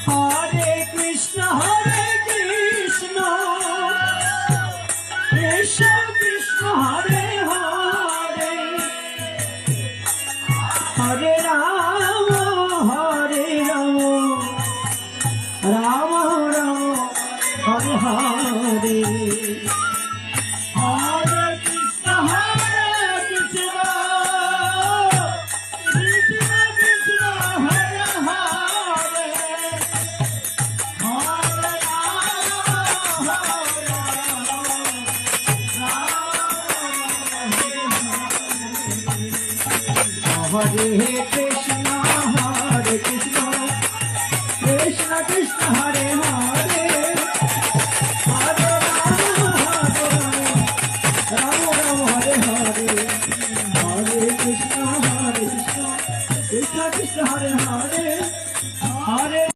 Hare Krishna Krishna Krishna Hare Hare Hare Ram Ram Ram Hare Hare Hare Krishna Krishna Krishna Hare Hare Hare Krishna Krishna Krishna Hare Hare